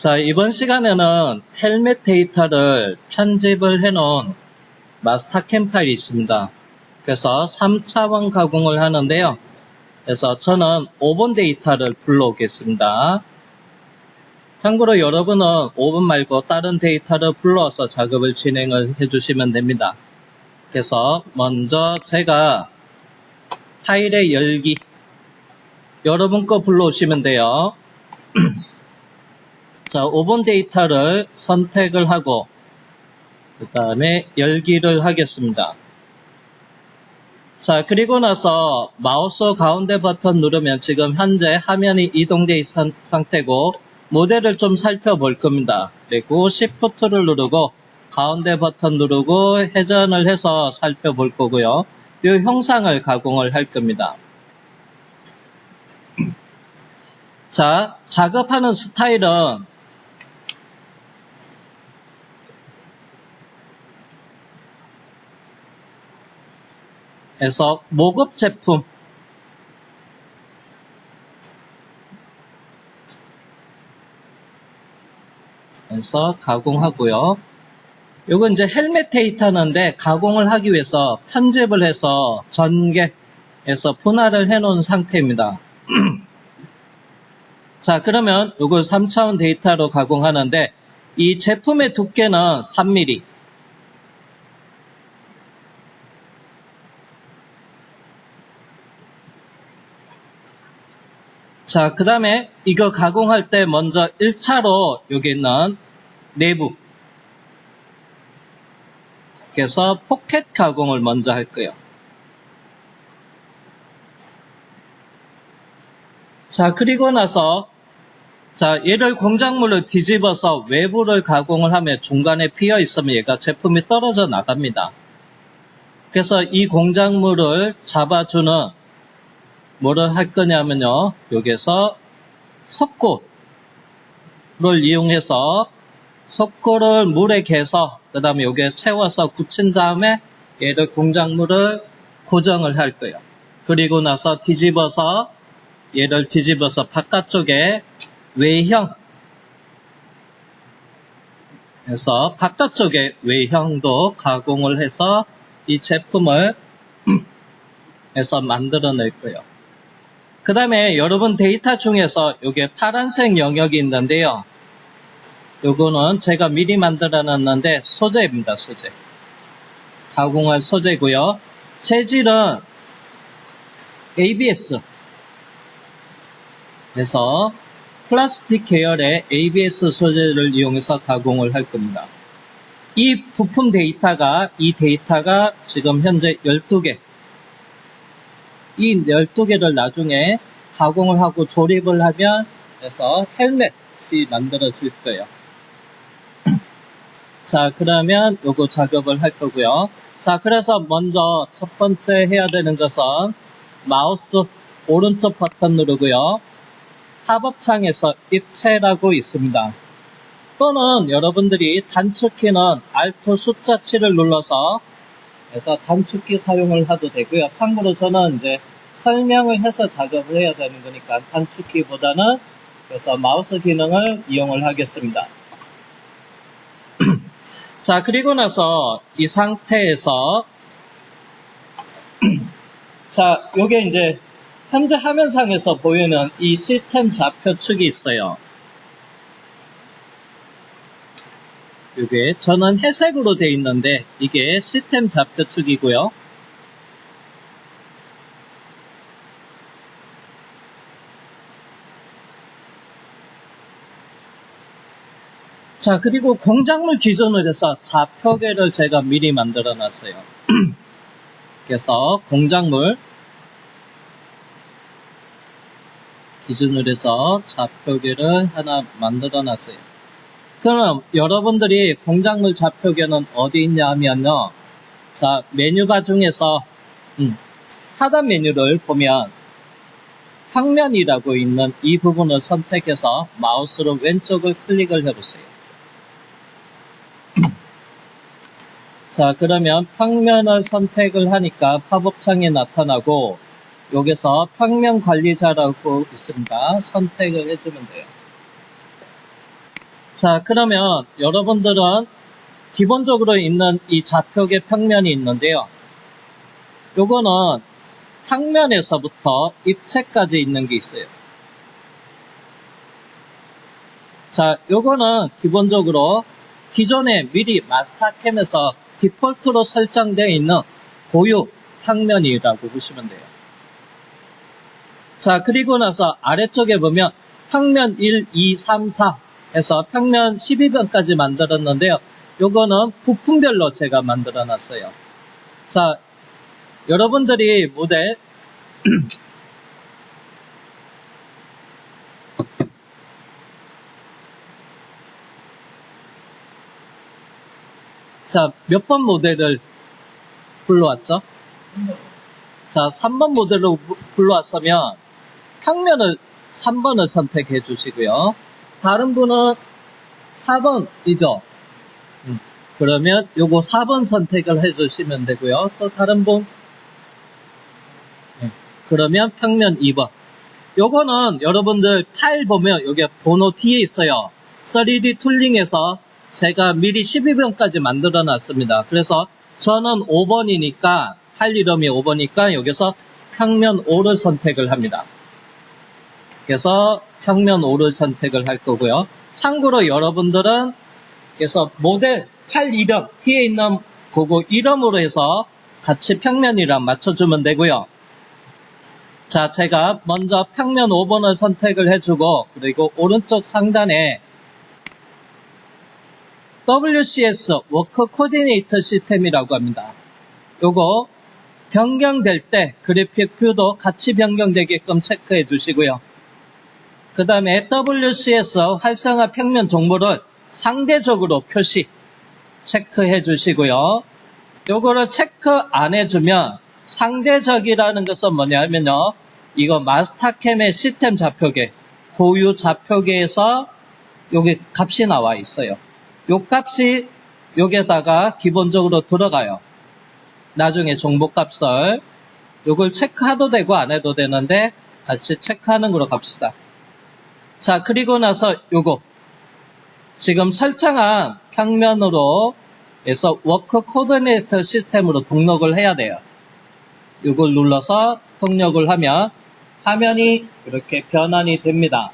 자, 이번 시간에는 헬멧 데이터를 편집을 해놓은 마스터캠 파일이 있습니다. 그래서 3차원 가공을 하는데요. 그래서 저는 5번 데이터를 불러오겠습니다. 참고로 여러분은 5번 말고 다른 데이터를 불러서 작업을 진행을 해주시면 됩니다. 그래서 먼저 제가 파일의 열기 여러분 거 불러오시면 돼요. 자, 5번 데이터를 선택을 하고 그 다음에 열기를 하겠습니다. 자, 그리고 나서 마우스 가운데 버튼 누르면 지금 현재 화면이 이동되어 있는 상태고 모델을 좀 살펴볼 겁니다. 그리고 Shift를 누르고 가운데 버튼 누르고 회전을 해서 살펴볼 거고요. 이 형상을 가공을 할 겁니다. 자, 작업하는 스타일은 해서 모급 제품 해서 가공하고요. 이건 이제 헬멧 데이터인데 가공을 하기 위해서 편집을 해서 전개해서 분할을 해 놓은 상태입니다. 자, 그러면 이걸 3차원 데이터로 가공하는데 이 제품의 두께는 3mm. 자, 그 다음에 이거 가공할 때 먼저 1차로 여기 있는 내부 그래서 포켓 가공을 먼저 할 거예요. 자, 그리고 나서 자, 얘를 공작물로 뒤집어서 외부를 가공을 하면 중간에 비어 있으면 얘가 제품이 떨어져 나갑니다. 그래서 이 공작물을 잡아주는 뭐를 할 거냐면요. 여기서 석고를 이용해서 석고를 물에 개서 그 다음에 여기에 채워서 굳힌 다음에 얘를 공작물을 고정을 할 거예요. 그리고 나서 얘를 뒤집어서 바깥쪽에 외형 해서 바깥쪽에 외형도 가공을 해서 이 제품을 해서 만들어낼 거예요. 그 다음에 여러분 데이터 중에서 여기에 파란색 영역이 있는데요. 요거는 제가 미리 만들어 놨는데 소재입니다. 소재. 가공할 소재고요. 재질은 ABS 그래서 플라스틱 계열의 ABS 소재를 이용해서 가공을 할 겁니다. 이 부품 데이터가 지금 현재 12개 이 12개를 나중에 가공을 하고 조립을 하면 그래서 헬멧이 만들어질 거예요. 자, 그러면 요거 작업을 할 거고요. 자, 그래서 먼저 첫 번째 해야 되는 것은 마우스 오른쪽 버튼 누르고요. 팝업창에서 입체라고 있습니다. 또는 여러분들이 단축키는 Alt 숫자 7을 눌러서 그래서 단축키 사용을 해도 되고요. 참고로 저는 이제 설명을 해서 작업을 해야 되는 거니까 단축키보다는 그래서 마우스 기능을 이용을 하겠습니다. 자, 그리고 나서 이 상태에서 자, 요게 이제 현재 화면상에서 보이는 이 시스템 좌표축이 있어요. 이게 저는 회색으로 되어 있는데 이게 시스템 좌표축이고요. 자, 그리고 공작물 기준으로 해서 좌표계를 제가 미리 만들어 놨어요. 그래서 공작물 기준으로 해서 좌표계를 하나 만들어 놨어요. 그럼 여러분들이 공작물 좌표계는 어디 있냐 하면요. 자, 메뉴바 중에서 하단 메뉴를 보면 평면이라고 있는 이 부분을 선택해서 마우스로 왼쪽을 클릭을 해보세요. 자, 그러면 평면을 선택을 하니까 팝업창이 나타나고 여기서 평면 관리자라고 있습니다. 선택을 해주면 돼요. 자, 그러면 여러분들은 기본적으로 있는 이 좌표계 평면이 있는데요. 요거는 평면에서부터 입체까지 있는 게 있어요. 자, 요거는 기본적으로 기존에 미리 마스터캠에서 디폴트로 설정되어 있는 고유 평면이라고 보시면 돼요. 자, 그리고 나서 아래쪽에 보면 평면 1, 2, 3, 4 해서 평면 12번까지 만들었는데요. 요거는 부품별로 제가 만들어 놨어요. 자, 여러분들이 모델 자, 몇 번 모델을 불러왔죠? 자, 3번 모델로 불러왔으면 평면을 3번을 선택해 주시고요. 다른 분은 4번이죠. 그러면 요거 4번 선택을 해 주시면 되고요. 또 다른 분 그러면 평면 2번. 요거는 여러분들 파일 보면 여기 번호 뒤에 있어요. 3D 툴링에서 제가 미리 12번까지 만들어 놨습니다. 그래서 저는 5번이니까 파일 이름이 5번이니까 여기서 평면 5를 선택을 합니다. 그래서 평면 5를 선택을 할 거고요. 참고로 여러분들은 그래서 모델 파일 이름 뒤에 있는 그거 이름으로 해서 같이 평면이랑 맞춰주면 되고요. 자, 제가 먼저 평면 5번을 선택을 해주고 그리고 오른쪽 상단에 WCS 워크 코디네이터 시스템이라고 합니다. 요거 변경될 때 그래픽 뷰도 같이 변경되게끔 체크해 주시고요. 그 다음에 WCS 활성화 평면 정보를 상대적으로 표시 체크해 주시고요. 요거를 체크 안 해주면 상대적이라는 것은 뭐냐면요. 이거 마스터캠의 시스템 좌표계, 고유 좌표계에서 여기 값이 나와 있어요. 요 값이 여기에다가 기본적으로 들어가요. 나중에 정보값을 요걸 체크해도 되고 안 해도 되는데 같이 체크하는 걸로 갑시다. 자, 그리고 나서 요거 지금 설정한 평면으로 해서 워크 코디네이터 시스템으로 등록을 해야 돼요. 이걸 눌러서 등록을 하면 화면이 이렇게 변환이 됩니다.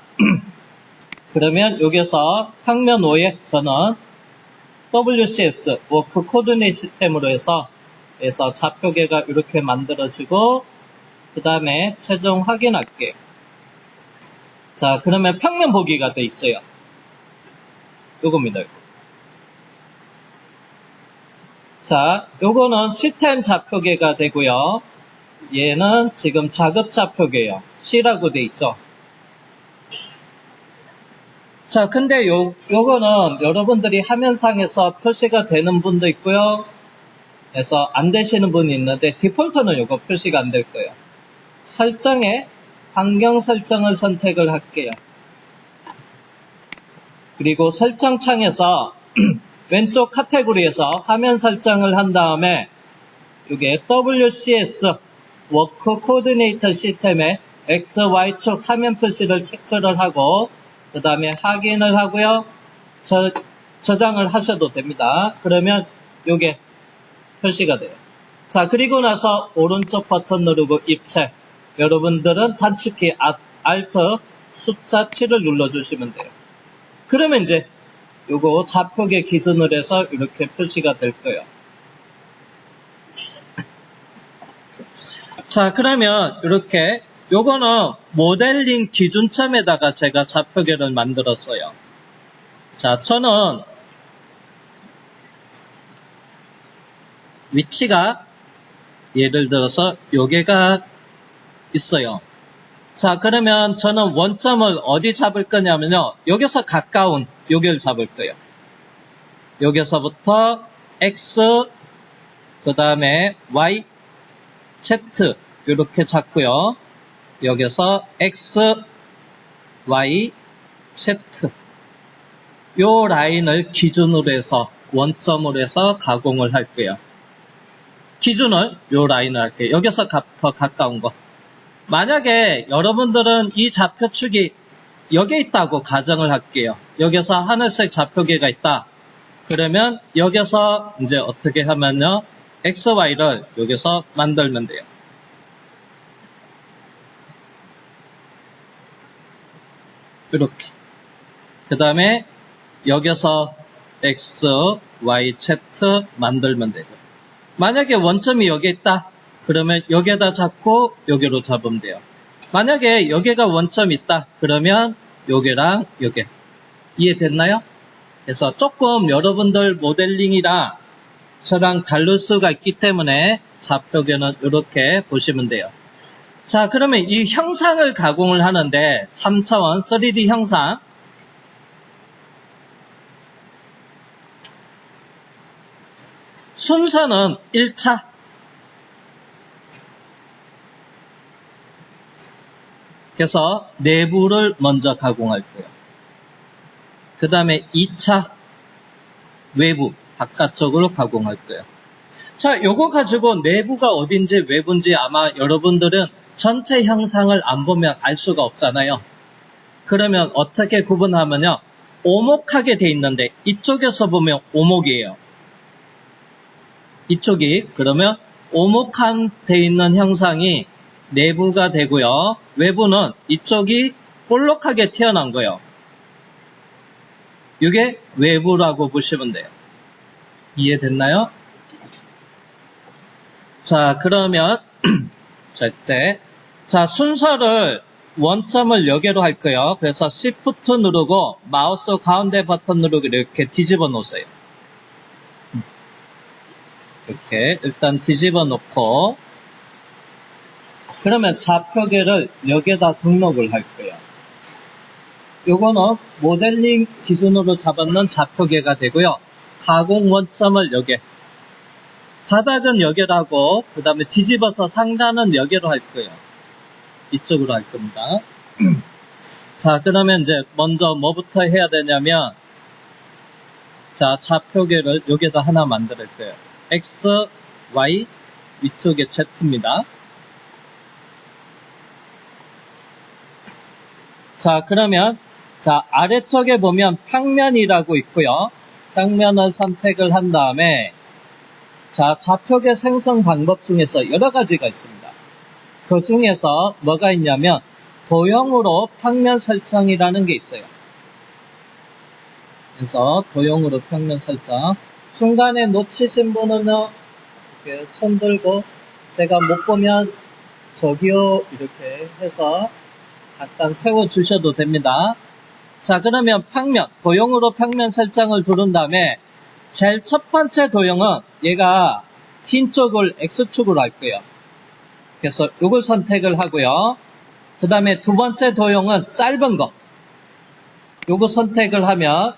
그러면 여기서 평면 5에 저는 WCS 워크 코디네이터 시스템으로 해서 좌표계가 이렇게 만들어지고 그 다음에 최종 확인할게요. 자, 그러면 평면 보기가 돼 있어요. 요겁니다. 요거. 자, 요거는 시스템 좌표계가 되고요. 얘는 지금 작업 좌표계예요. C라고 돼 있죠. 자, 근데 요거는 여러분들이 화면상에서 표시가 되는 분도 있고요. 그래서 안 되시는 분이 있는데 디폴트는 요거 표시가 안 될 거예요. 설정에 환경 설정을 선택을 할게요. 그리고 설정 창에서 왼쪽 카테고리에서 화면 설정을 한 다음에 이게 WCS 워크 코디네이터 시스템의 X, Y축 화면 표시를 체크를 하고 그 다음에 확인을 하고요. 저장을 하셔도 됩니다. 그러면 이게 표시가 돼요. 자, 그리고 나서 오른쪽 버튼 누르고 입체. 여러분들은 단축키 Alt 숫자 7을 눌러주시면 돼요. 그러면 이제 요거 좌표계 기준으로 해서 이렇게 표시가 될 거예요. 자, 그러면 이렇게 요거는 모델링 기준점에다가 제가 좌표계를 만들었어요. 자, 저는 위치가 예를 들어서 요게가 있어요. 자, 그러면 저는 원점을 어디 잡을 거냐면요. 여기서 가까운 요길 잡을 거예요. 여기서부터 X, 그 다음에 Y, Z 이렇게 잡고요. 여기서 X, Y, Z 요 라인을 기준으로 해서 원점으로 해서 가공을 할 거예요. 기준을 요 라인을 할게요. 여기서 더 가까운 거. 만약에 여러분들은 이 좌표축이 여기에 있다고 가정을 할게요. 여기서 하늘색 좌표계가 있다. 그러면 여기서 이제 어떻게 하면요. x, y를 여기서 만들면 돼요. 이렇게. 그 다음에 여기서 x, y, z 만들면 되고. 만약에 원점이 여기 있다. 그러면 여기에다 잡고 여기로 잡으면 돼요. 만약에 여기가 원점이 있다. 그러면 여기랑 여기. 이해됐나요? 그래서 조금 여러분들 모델링이랑 저랑 다를 수가 있기 때문에 좌표계는 이렇게 보시면 돼요. 자, 그러면 이 형상을 가공을 하는데 3차원 3D 형상 순서는 1차 그래서 내부를 먼저 가공할 거예요. 그 다음에 2차 외부 바깥쪽으로 가공할 거예요. 자, 요거 가지고 내부가 어딘지 외부인지 아마 여러분들은 전체 형상을 안 보면 알 수가 없잖아요. 그러면 어떻게 구분하면요. 오목하게 돼 있는데 이쪽에서 보면 오목이에요. 이쪽이 그러면 오목한 돼 있는 형상이 내부가 되고요. 외부는 이쪽이 볼록하게 튀어나온 거예요. 이게 외부라고 보시면 돼요. 이해됐나요? 자, 그러면 자, 순서를 원점을 여기로 할 거예요. 그래서 Shift 누르고 마우스 가운데 버튼 누르고 이렇게 뒤집어 놓으세요. 이렇게 일단 뒤집어 놓고 그러면 좌표계를 여기에다 등록을 할 거예요. 요거는 모델링 기준으로 잡았는 좌표계가 되고요. 가공 원점을 여기 바닥은 여기로 하고 그 다음에 뒤집어서 상단은 여기로 할 거예요. 이쪽으로 할 겁니다. 자, 그러면 이제 먼저 뭐부터 해야 되냐면 자, 좌표계를 여기다 하나 만들 거예요. X, Y, 위쪽에 Z입니다. 자, 그러면 자, 아래쪽에 보면 평면이라고 있고요. 평면을 선택을 한 다음에 자, 좌표계 생성 방법 중에서 여러 가지가 있습니다. 그 중에서 뭐가 있냐면 도형으로 평면 설정이라는 게 있어요. 그래서 도형으로 평면 설정. 중간에 놓치신 분은요, 이렇게 손 들고 제가 못 보면 저기요 이렇게 해서 잠깐 세워주셔도 됩니다. 자, 그러면 평면, 도형으로 평면 설정을 누른 다음에 제일 첫 번째 도형은 얘가 긴 쪽을 X축으로 할 거예요. 그래서 이걸 선택을 하고요. 그 다음에 두 번째 도형은 짧은 거. 요거 선택을 하면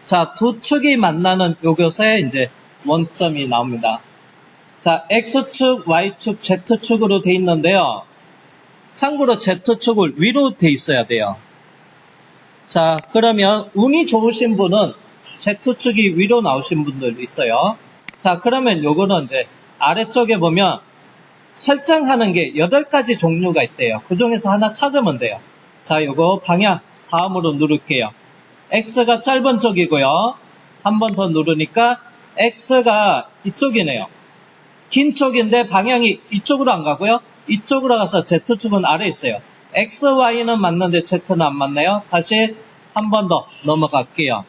자, 두 축이 만나는 요것에 이제 원점이 나옵니다. 자, X축, Y축, Z축으로 돼 있는데요. 참고로 Z축을 위로 돼 있어야 돼요. 자, 그러면 운이 좋으신 분은 Z축이 위로 나오신 분들 있어요. 자, 그러면 요거는 이제 아래쪽에 보면 설정하는 게 8가지 종류가 있대요. 그 중에서 하나 찾으면 돼요. 자, 요거 방향 다음으로 누를게요. X가 짧은 쪽이고요. 한 번 더 누르니까 X가 이쪽이네요. 긴 쪽인데 방향이 이쪽으로 안 가고요. 이쪽으로 가서 Z축은 아래에 있어요. X, Y는 맞는데 Z는 안 맞나요? 다시 한 번 더 넘어갈게요.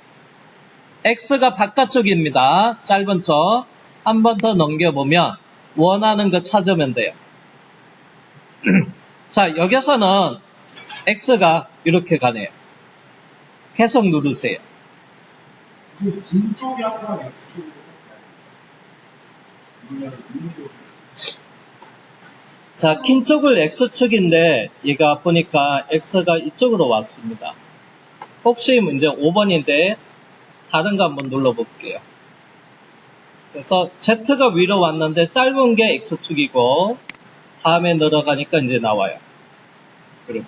X가 바깥쪽입니다. 짧은 쪽. 한 번 더 넘겨보면 원하는 거 찾으면 돼요. 자, 여기서는 X가 이렇게 가네요. 계속 누르세요. 긴 쪽이 항상 X축으로 자, 긴 쪽을 X축인데 얘가 보니까 X가 이쪽으로 왔습니다. 혹시 이제 5번인데 다른 거 한번 눌러볼게요. 그래서 Z가 위로 왔는데 짧은 게 X축이고 다음에 늘어가니까 이제 나와요. 이렇게.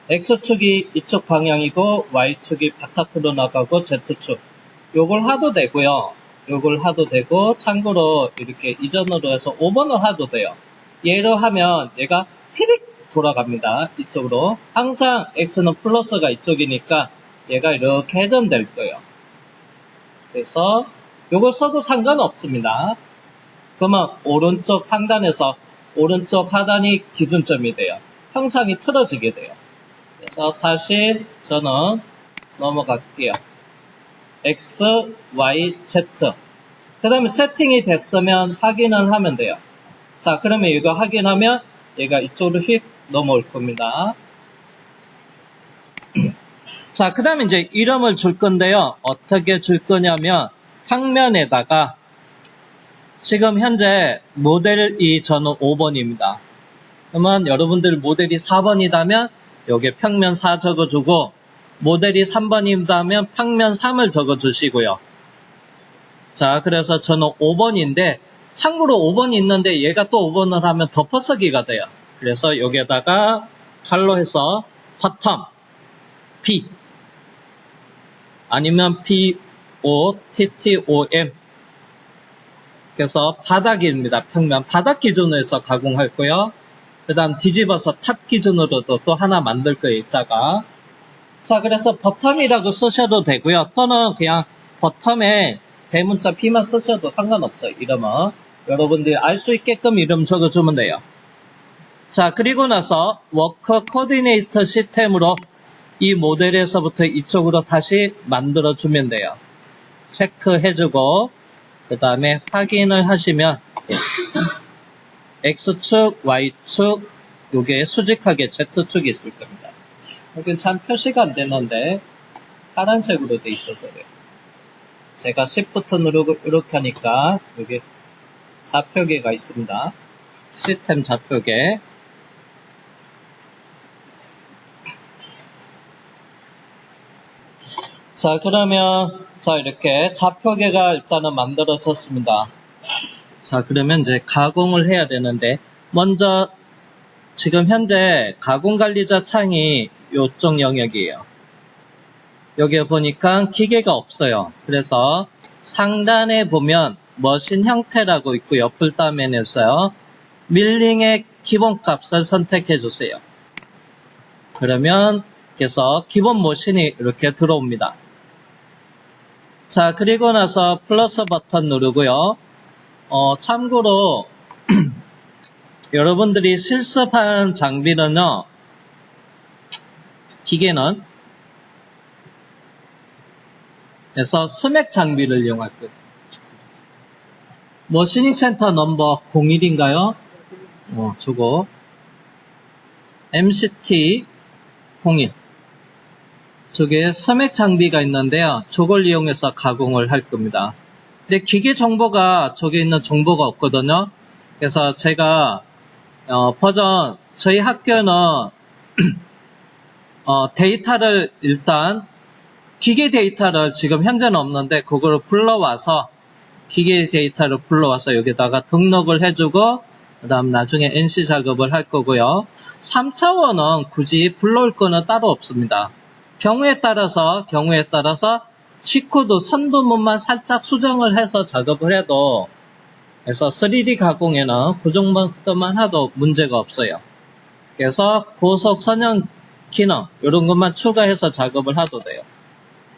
X축이 이쪽 방향이고 Y축이 바깥으로 나가고 Z축. 요걸 하도 되고요. 요걸 하도 되고 참고로 이렇게 이전으로 해서 5번을 하도 돼요. 얘로 하면 얘가 피릭 돌아갑니다. 이쪽으로. 항상 x는 플러스가 이쪽이니까 얘가 이렇게 회전될 거예요. 그래서 요거 써도 상관없습니다. 그러면 오른쪽 상단에서 오른쪽 하단이 기준점이 돼요. 형상이 틀어지게 돼요. 그래서 다시 저는 넘어갈게요. X, Y, Z. 그 다음에 세팅이 됐으면 확인을 하면 돼요. 자, 그러면 이거 확인하면 얘가 이쪽으로 휙 넘어올 겁니다. 자, 그 다음에 이제 이름을 줄 건데요. 어떻게 줄 거냐면 평면에다가 지금 현재 모델이 저는 5번입니다. 그러면 여러분들 모델이 4번이라면 여기에 평면 4 적어주고 모델이 3번이라면 평면 3을 적어주시고요. 자, 그래서 저는 5번인데 참고로 5번이 있는데 얘가 또 5번을 하면 덮어쓰기가 돼요. 그래서 여기에다가 칼로 해서 bottom P 아니면 BOTTOM 그래서 바닥입니다. 평면 바닥 기준으로 해서 가공할 거요. 그 다음 뒤집어서 탑 기준으로도 또 하나 만들 거예요. 이따가 자, 그래서 버텀이라고 쓰셔도 되고요. 또는 그냥 버텀에 대문자 B만 쓰셔도 상관없어요. 이름은 여러분들이 알 수 있게끔 이름 적어주면 돼요. 자, 그리고 나서 워커 코디네이터 시스템으로 이 모델에서부터 이쪽으로 다시 만들어주면 돼요. 체크해주고 그 다음에 확인을 하시면 X축, Y축 요게 수직하게 Z축이 있을 겁니다. 여긴 참 표시가 안 되는데 파란색으로 돼 있어서 그래요. 제가 Shift 누르고 이렇게 하니까 여기 좌표계가 있습니다. 시스템 좌표계. 자, 그러면 자 이렇게 좌표계가 일단은 만들어졌습니다. 자, 그러면 이제 가공을 해야 되는데 먼저 지금 현재 가공관리자 창이 요쪽 영역이에요. 여기에 보니까 기계가 없어요. 그래서 상단에 보면 머신 형태라고 있고요. 풀다면에서요. 밀링의 기본값을 선택해 주세요. 그러면 그래서 기본 머신이 이렇게 들어옵니다. 자, 그리고 나서 플러스 버튼 누르고요. 참고로 여러분들이 실습한 장비는요. 기계는 그래서 스맥 장비를 이용할 거예요. 머시닝 센터 넘버 01인가요? 저거 MCT 01 저게 스맥 장비가 있는데요. 저걸 이용해서 가공을 할 겁니다. 근데 기계 정보가 저기 있는 정보가 없거든요. 그래서 제가 버전 저희 학교는 데이터를 일단 기계 데이터를 지금 현재는 없는데 그걸 불러와서 기계 데이터를 불러와서 여기다가 등록을 해주고 그 다음 나중에 NC 작업을 할 거고요. 3차원은 굳이 불러올 거는 따로 없습니다. 경우에 따라서 G코드 선두문만 살짝 수정을 해서 작업을 해도 그래서 3D 가공에는 그 정도만 해도 문제가 없어요. 그래서 고속 선형 기능 이런 것만 추가해서 작업을 해도 돼요.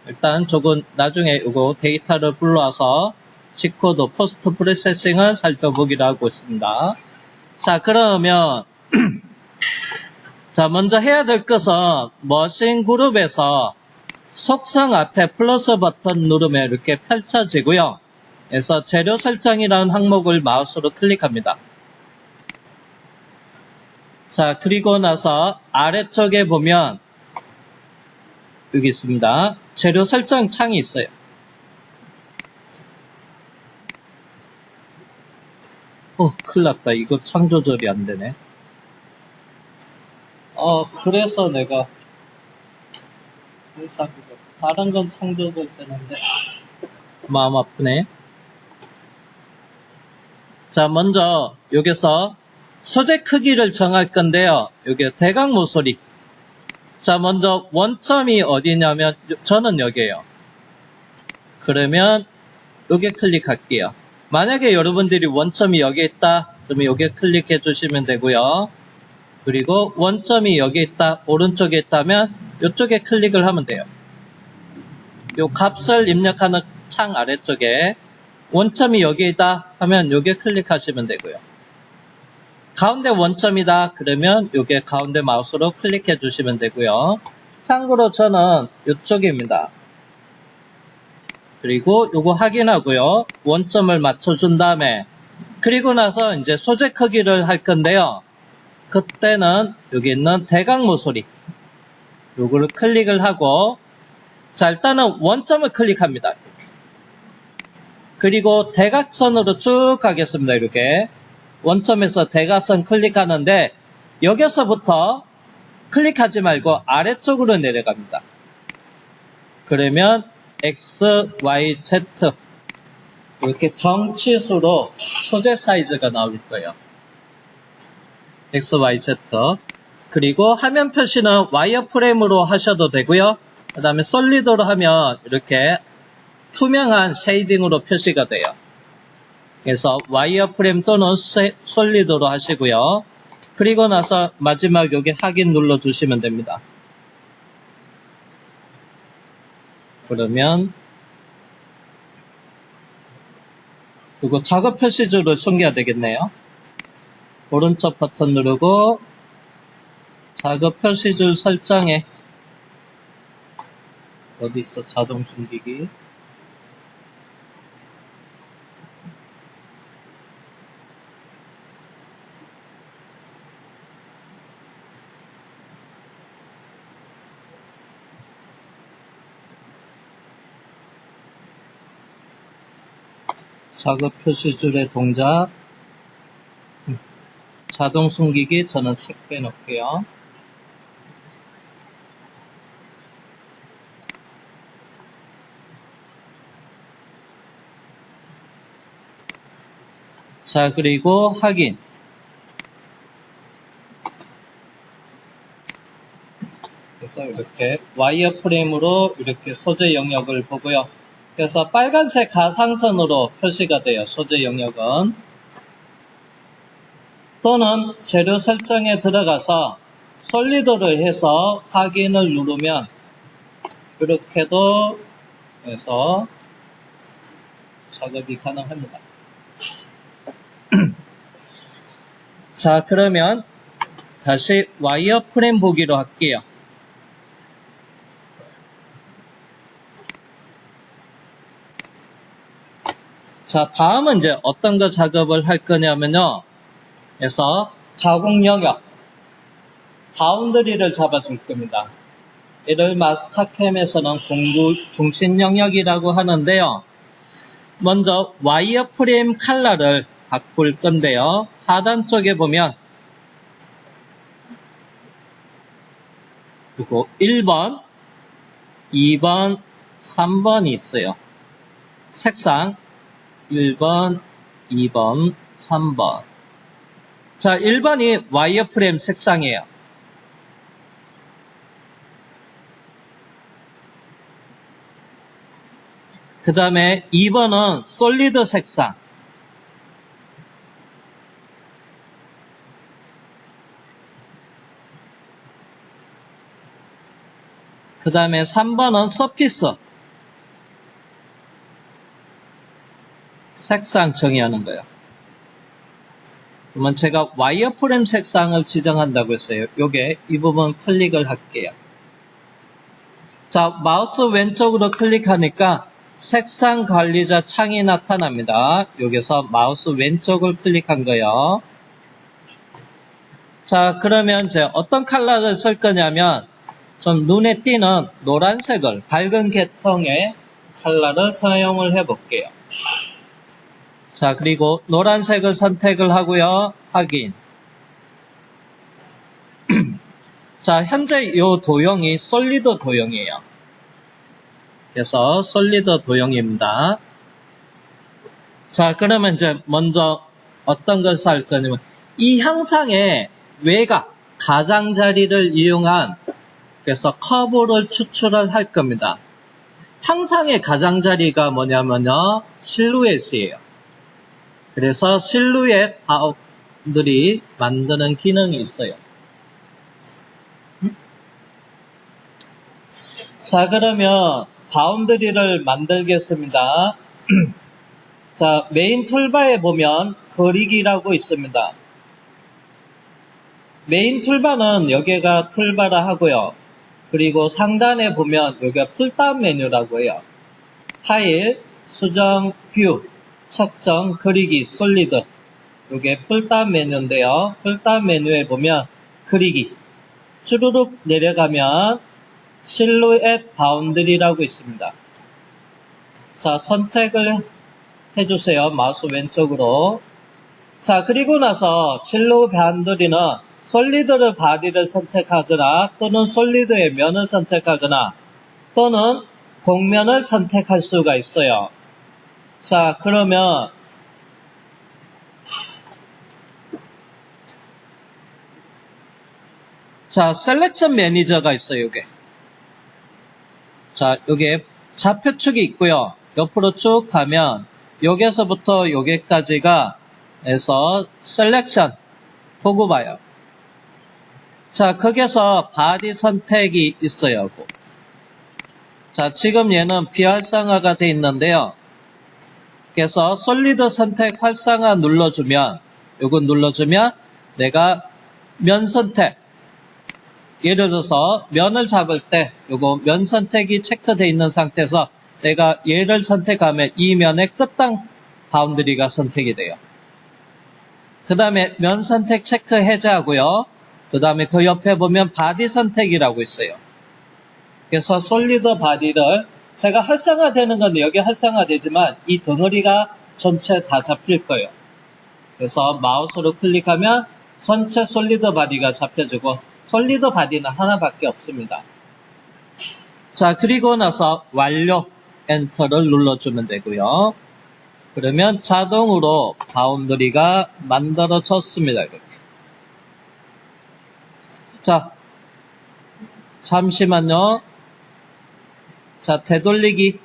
일단 조금 나중에 이거 데이터를 불러와서 G코드 포스트 프로세싱을 살펴보기로 하고 있습니다. 자, 그러면 자, 먼저 해야 될 것은 머신 그룹에서 속성 앞에 플러스 버튼 누르면 이렇게 펼쳐지고요. 그래서 재료 설정이라는 항목을 마우스로 클릭합니다. 자, 그리고 나서 아래쪽에 보면 여기 있습니다. 재료 설정 창이 있어요. 큰일 났다. 이거 창 조절이 안 되네. 그래서 내가 다른 건 창 조절 되는데 마음 아프네. 자, 먼저 여기서 소재 크기를 정할 건데요. 여기 대각 모서리. 자, 먼저 원점이 어디냐면 저는 여기에요. 그러면 여기 클릭할게요. 만약에 여러분들이 원점이 여기 있다 그러면 여기 클릭해 주시면 되고요. 그리고 원점이 여기 있다, 오른쪽에 있다면 이쪽에 클릭을 하면 돼요. 요 값을 입력하는 창 아래쪽에 원점이 여기 있다 하면 여기에 클릭하시면 되고요. 가운데 원점이다 그러면 여기에 가운데 마우스로 클릭해 주시면 되고요. 참고로 저는 이쪽입니다. 그리고 요거 확인하고요. 원점을 맞춰준 다음에 그리고 나서 이제 소재 크기를 할 건데요. 그때는 여기 있는 대각 모서리 요거를 클릭을 하고 자 일단은 원점을 클릭합니다. 이렇게. 그리고 대각선으로 쭉 가겠습니다. 이렇게 원점에서 대각선 클릭하는데 여기서부터 클릭하지 말고 아래쪽으로 내려갑니다. 그러면 X, Y, Z 이렇게 정치수로 소재 사이즈가 나올 거예요. X, Y, Z 그리고 화면 표시는 와이어프레임으로 하셔도 되고요. 그 다음에 솔리드로 하면 이렇게 투명한 쉐이딩으로 표시가 돼요. 그래서 와이어프레임 또는 솔리드로 하시고요. 그리고 나서 마지막 여기 확인 눌러주시면 됩니다. 그러면 그리고 작업 표시줄을 숨겨야 되겠네요. 오른쪽 버튼 누르고 작업 표시줄 설정에 어디 있어? 자동 숨기기. 작업 표시줄의 동작 자동 숨기기 저는 체크해 놓을게요. 자 그리고 확인 그래서 이렇게 와이어프레임으로 이렇게 소재 영역을 보고요. 그래서 빨간색 가상선으로 표시가 돼요. 소재 영역은. 또는 재료 설정에 들어가서 솔리드를 해서 확인을 누르면 이렇게도 해서 작업이 가능합니다. 자 그러면 다시 와이어프레임 보기로 할게요. 자, 다음은 이제 어떤 거 작업을 할 거냐면요. 그래서 가공 영역, 바운더리를 잡아줄 겁니다. 이를 마스터캠에서는 공구 중심 영역이라고 하는데요. 먼저 와이어프레임 컬러를 바꿀 건데요. 하단 쪽에 보면 그리고 1번, 2번, 3번이 있어요. 색상 1번, 2번, 3번. 자, 1번이 와이어프레임 색상이에요. 그 다음에 2번은 솔리드 색상. 그 다음에 3번은 서피스. 색상 정의하는 거예요. 그러면 제가 와이어프레임 색상을 지정한다고 했어요. 요게 이 부분 클릭을 할게요. 자, 마우스 왼쪽으로 클릭하니까 색상 관리자 창이 나타납니다. 여기서 마우스 왼쪽을 클릭한 거예요. 자, 그러면 이제 어떤 컬러를 쓸 거냐면 좀 눈에 띄는 노란색을 밝은 계통의 컬러를 사용을 해 볼게요. 자, 그리고 노란색을 선택을 하고요. 확인. 자, 현재 이 도형이 솔리드 도형이에요. 그래서 솔리드 도형입니다. 자, 그러면 이제 먼저 어떤 것을 할 거냐면 이 형상의 외곽, 가장자리를 이용한 그래서 커브를 추출을 할 겁니다. 형상의 가장자리가 뭐냐면요. 실루엣이에요. 그래서 실루엣 바운더리 만드는 기능이 있어요. 자, 그러면 바운드리를 만들겠습니다. 자, 메인 툴바에 보면 그리기라고 있습니다. 메인 툴바는 여기가 툴바라 하고요. 그리고 상단에 보면 여기가 풀다운 메뉴라고 해요. 파일, 수정, 뷰, 측정, 그리기, 솔리드. 이게 풀다운 메뉴인데요. 풀다운 메뉴에 보면 그리기. 주르륵 내려가면 실루엣 바운드리라고 있습니다. 자, 선택을 해주세요. 마우스 왼쪽으로. 자, 그리고 나서 실루엣 바운드리는 솔리드 바디를 선택하거나 또는 솔리드의 면을 선택하거나 또는 곡면을 선택할 수가 있어요. 자, 그러면 자, 셀렉션 매니저가 있어요, 이게. 자, 여기에 좌표축이 있고요. 옆으로 쭉 가면 여기서부터 여기까지가 해서 셀렉션 보고 봐요. 자, 거기서 바디 선택이 있어요. 자, 지금 얘는 비활성화가 돼 있는데요. 그래서 솔리드 선택 활성화 눌러주면, 요거 눌러주면 내가 면 선택, 예를 들어서 면을 잡을 때 요거 면 선택이 체크되어 있는 상태에서 내가 얘를 선택하면 이 면의 끝단 바운드리가 선택이 돼요. 그 다음에 면 선택 체크 해제하고요. 그 다음에 그 옆에 보면 바디 선택이라고 있어요. 그래서 솔리드 바디를 제가 활성화되는 건 여기 활성화되지만 이 덩어리가 전체 다 잡힐 거예요. 그래서 마우스로 클릭하면 전체 솔리드 바디가 잡혀지고 솔리드 바디는 하나밖에 없습니다. 자, 그리고 나서 완료 엔터를 눌러주면 되고요. 그러면 자동으로 바운더리가 만들어졌습니다. 이렇게. 자, 잠시만요. 자, 되돌리기.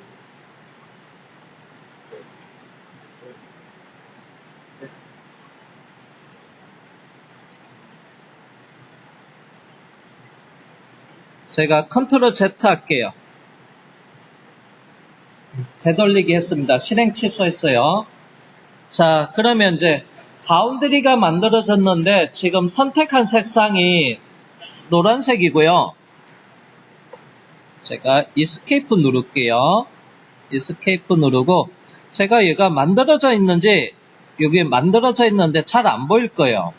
제가 컨트롤 Z 할게요. 되돌리기 했습니다. 실행 취소했어요. 자, 그러면 이제 바운드리가 만들어졌는데 지금 선택한 색상이 노란색이고요. 제가 이스케이프 누를게요. 이스케이프 누르고 제가 얘가 만들어져 있는지 여기 만들어져 있는데 잘 안 보일 거예요.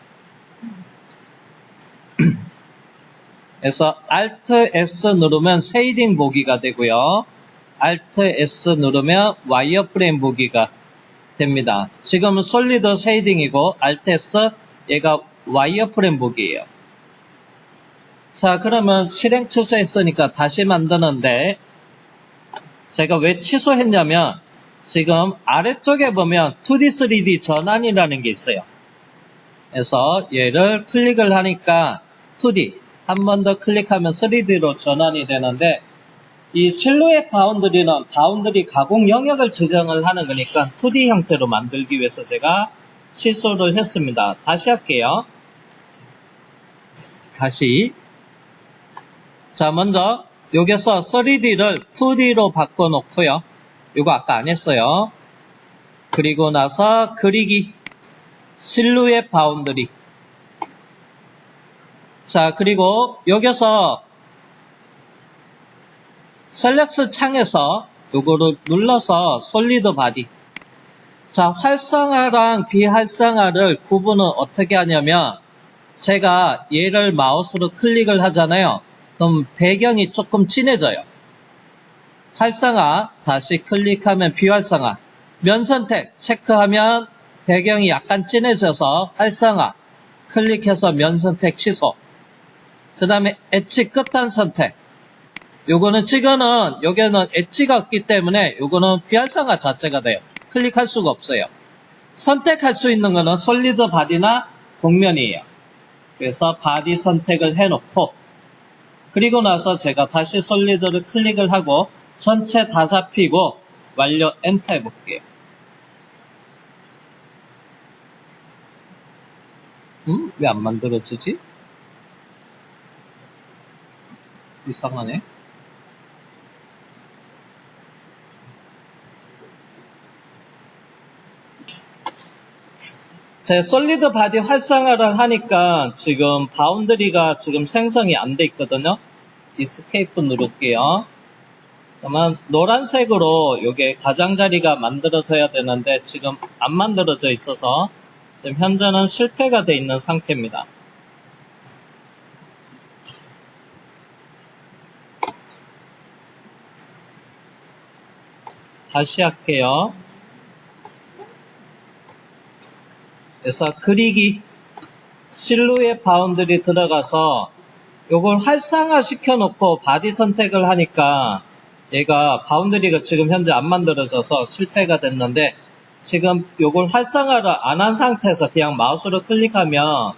그래서 Alt S 누르면 쉐이딩 보기가 되고요. Alt S 누르면 와이어프레임 보기가 됩니다. 지금은 솔리드 쉐이딩이고 Alt S 얘가 와이어프레임 보기예요. 자, 그러면 실행 취소했으니까 다시 만드는데 제가 왜 취소했냐면 지금 아래쪽에 보면 2D, 3D 전환이라는 게 있어요. 그래서 얘를 클릭을 하니까 2D 한 번 더 클릭하면 3D로 전환이 되는데 이 실루엣 바운드리는 바운드리 가공 영역을 지정을 하는 거니까 2D 형태로 만들기 위해서 제가 취소를 했습니다. 다시 할게요. 다시. 자, 먼저 여기서 3D를 2D로 바꿔놓고요. 이거 아까 안 했어요. 그리고 나서 그리기, 실루엣 바운드리. 자, 그리고 여기서 셀렉트 창에서 요거를 눌러서 솔리드 바디. 자, 활성화랑 비활성화를 구분은 어떻게 하냐면 제가 얘를 마우스로 클릭을 하잖아요. 그럼 배경이 조금 진해져요. 활성화 다시 클릭하면 비활성화. 면 선택 체크하면 배경이 약간 진해져서 활성화. 클릭해서 면 선택 취소. 그 다음에 엣지 끝단 선택. 요거는 찍어는 여기는 엣지가 없기 때문에 요거는 비활성화 자체가 돼요. 클릭할 수가 없어요. 선택할 수 있는 거는 솔리드 바디나 곡면이에요. 그래서 바디 선택을 해놓고 그리고 나서 제가 다시 솔리드를 클릭을 하고 전체 다 잡히고 완료 엔터 해볼게요. 왜 안 만들어지지? 이상하네. 제 솔리드 바디 활성화를 하니까 지금 바운드리가 지금 생성이 안 돼 있거든요. 이스케이프 누를게요. 그러면 노란색으로 요게 가장자리가 만들어져야 되는데 지금 안 만들어져 있어서 지금 현재는 실패가 돼 있는 상태입니다. 다시 할게요. 그래서 그리기 실루엣 바운드리 들어가서 요걸 활성화 시켜놓고 바디 선택을 하니까 얘가 바운드리가 지금 현재 안 만들어져서 실패가 됐는데 지금 요걸 활성화를 안 한 상태에서 그냥 마우스로 클릭하면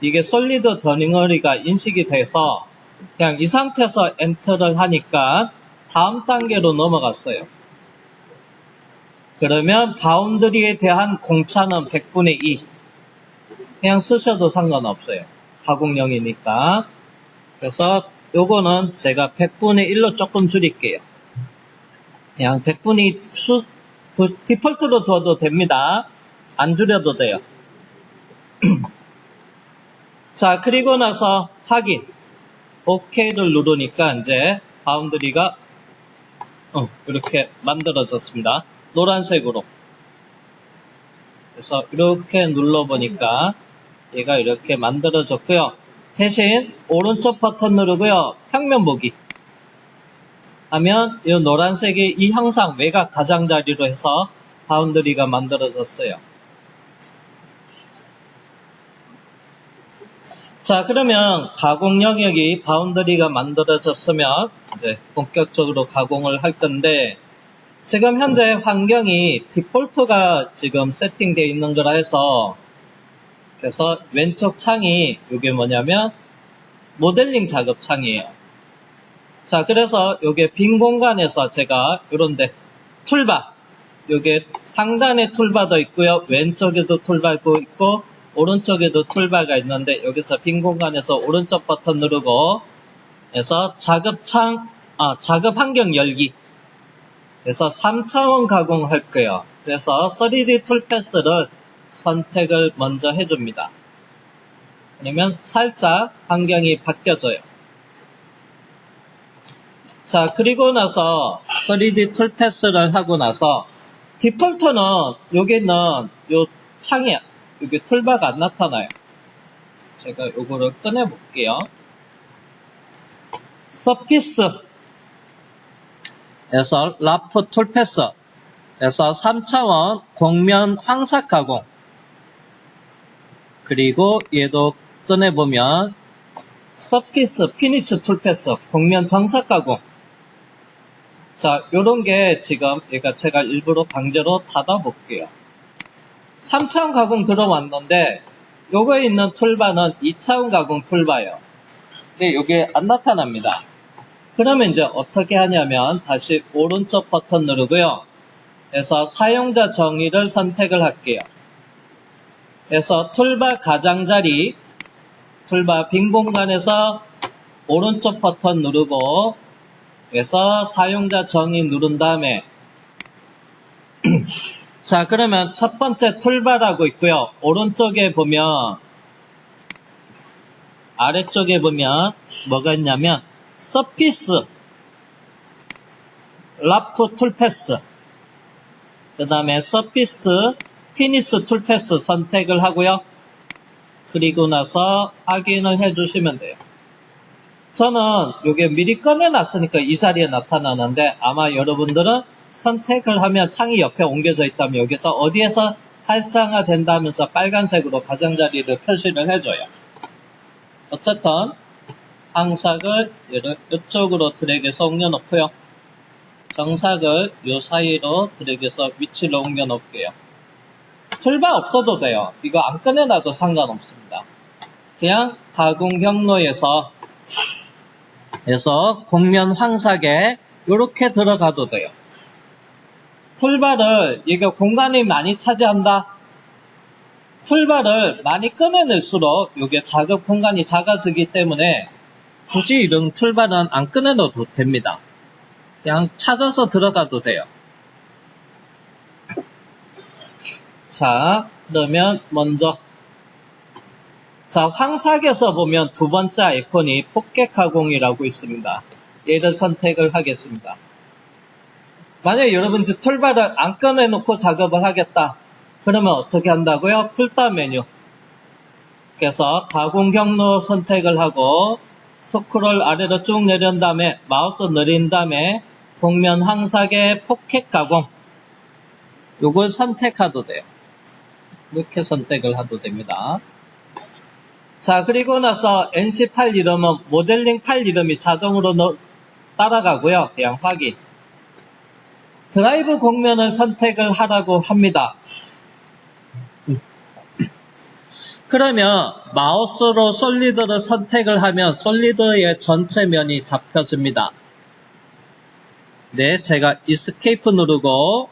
이게 솔리드 더닝어리가 인식이 돼서 그냥 이 상태에서 엔터를 하니까 다음 단계로 넘어갔어요. 그러면 바운드리에 대한 공차는 100분의 2 그냥 쓰셔도 상관없어요. 가공용이니까. 그래서 요거는 제가 100분의 1로 조금 줄일게요. 그냥 100분의 2 디폴트로 둬도 됩니다. 안 줄여도 돼요. 자, 그리고 나서 확인 OK를 누르니까 이제 바운드리가 이렇게 만들어졌습니다. 노란색으로. 그래서 이렇게 눌러보니까 얘가 이렇게 만들어졌고요. 대신 오른쪽 버튼 누르고요. 평면 보기 하면 이 노란색이 이 형상 외곽 가장자리로 해서 바운드리가 만들어졌어요. 자, 그러면 가공 영역이 바운드리가 만들어졌으면 이제 본격적으로 가공을 할 건데 지금 현재 환경이 디폴트가 지금 세팅되어 있는 거라 해서 그래서 왼쪽 창이 이게 뭐냐면 모델링 작업 창이에요. 자, 그래서 요게 빈 공간에서 제가 요런데 툴바 요게 상단에 툴바도 있고요. 왼쪽에도 툴바도 있고 오른쪽에도 툴바가 있는데 여기서 빈 공간에서 오른쪽 버튼 누르고 해서 작업창 작업 환경 열기 그래서 3차원 가공할 거예요. 그래서 3D 툴패스를 선택을 먼저 해줍니다. 그러면 살짝 환경이 바뀌어져요. 자, 그리고 나서 3D 툴패스를 하고 나서 디폴트는 여기는 요 창에 여기 툴바가 안 나타나요. 제가 요거를 꺼내 볼게요. 서피스 에서 라프 툴패스 에서 3차원 곡면 황삭 가공 그리고 얘도 꺼내보면 서피스 피니쉬 툴패스 곡면 정삭 가공 자 요런게 지금 제가 일부러 강제로 닫아 볼게요. 3차원 가공 들어왔는데 요거에 있는 툴바는 2차원 가공 툴바예요. 근데 요게 안 나타납니다. 그러면 이제 어떻게 하냐면 다시 오른쪽 버튼 누르고요. 그래서 사용자 정의를 선택을 할게요. 그래서 툴바 가장자리, 툴바 빈 공간에서 오른쪽 버튼 누르고 그래서 사용자 정의 누른 다음에 자, 그러면 첫 번째 툴바라고 있고요. 오른쪽에 보면 아래쪽에 보면 뭐가 있냐면 서피스 라프 툴패스 그 다음에 서피스 피니쉬 툴패스 선택을 하고요. 그리고 나서 확인을 해주시면 돼요. 저는 이게 미리 꺼내놨으니까 이 자리에 나타나는데 아마 여러분들은 선택을 하면 창이 옆에 옮겨져 있다면 여기서 어디에서 활성화 된다면서 빨간색으로 가장자리를 표시를 해줘요. 어쨌든 항삭을 이쪽으로 드래그해서 옮겨놓고요. 정삭을 이 사이로 드래그해서 위치를 옮겨놓을게요. 툴바 없어도 돼요. 이거 안 꺼내놔도 상관없습니다. 그냥 가공 경로에서 곡면 황삭에 이렇게 들어가도 돼요. 툴바를 이게 공간이 많이 차지한다. 툴바를 많이 꺼내낼수록 이게 작업 공간이 작아지기 때문에 굳이 이런 툴바는 안 꺼내놔도 됩니다. 그냥 찾아서 들어가도 돼요. 자, 그러면 먼저 자, 황삭에서 보면 두 번째 아이콘이 폭격 가공이라고 있습니다. 얘를 선택을 하겠습니다. 만약에 여러분들 툴바를 안 꺼내놓고 작업을 하겠다. 그러면 어떻게 한다고요? 풀다운 메뉴. 그래서 가공 경로 선택을 하고 스크롤 아래로 쭉 내린 다음에 마우스 느린 다음에 곡면 황삭의 포켓 가공. 요걸 선택해도 돼요. 이렇게 선택을 해도 됩니다. 자, 그리고 나서 NC 파일 이름은 모델링 파일 이름이 자동으로 따라가고요. 그냥 확인. 드라이브 곡면을 선택을 하라고 합니다. 그러면 마우스로 솔리드를 선택을 하면 솔리드의 전체 면이 잡혀집니다. 네, 제가 이스케이프 누르고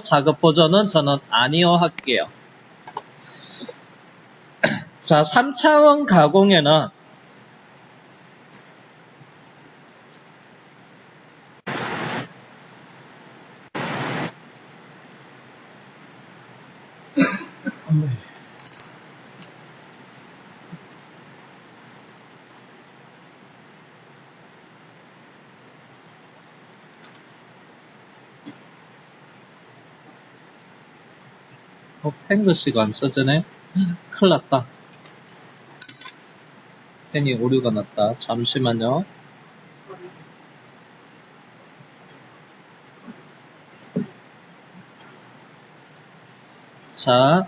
작업 보존은 저는 아니요 할게요. 자, 3차원 가공에는 펜글씨가 안 써지네? 큰일 났다. 펜이 오류가 났다. 잠시만요. 자,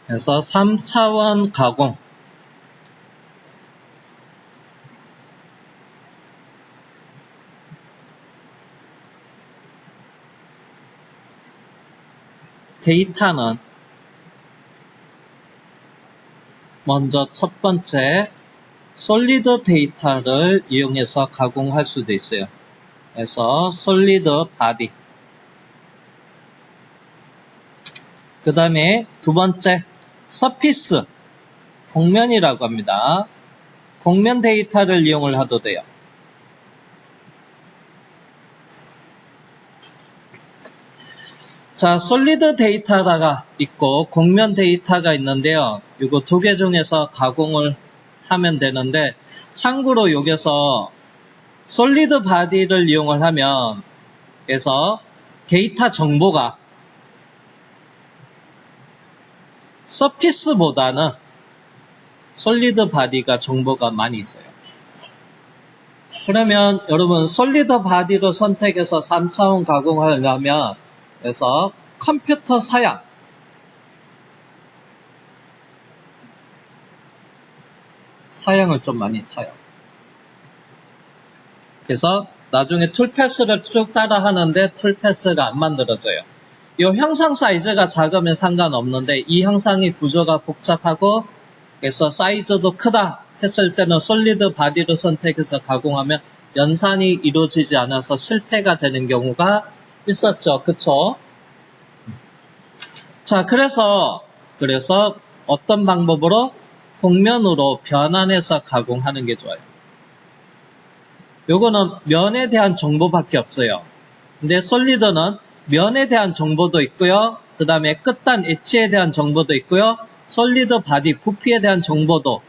그래서 3차원 가공. 데이터는 먼저 첫 번째 솔리드 데이터를 이용해서 가공할 수도 있어요. 그래서 솔리드 바디. 그 다음에 두 번째 서피스 곡면이라고 합니다. 곡면 데이터를 이용을 해도 돼요. 자, 솔리드 데이터가 있고 곡면 데이터가 있는데요. 이거 두 개 중에서 가공을 하면 되는데 참고로 여기서 솔리드 바디를 이용을 하면 그래서 데이터 정보가 서피스보다는 솔리드 바디가 정보가 많이 있어요. 그러면 여러분 솔리드 바디로 선택해서 3차원 가공하려면 그래서 컴퓨터 사양을 좀 많이 타요. 그래서 나중에 툴패스를 쭉 따라 하는데 툴패스가 안 만들어져요. 이 형상 사이즈가 작으면 상관없는데 이 형상의 구조가 복잡하고 그래서 사이즈도 크다 했을 때는 솔리드 바디로 선택해서 가공하면 연산이 이루어지지 않아서 실패가 되는 경우가 있었죠. 그쵸? 자, 그래서 어떤 방법으로 곡면으로 변환해서 가공하는 게 좋아요. 요거는 면에 대한 정보밖에 없어요. 근데 솔리드는 면에 대한 정보도 있고요. 그 다음에 끝단 엣지에 대한 정보도 있고요. 솔리드 바디 부피에 대한 정보도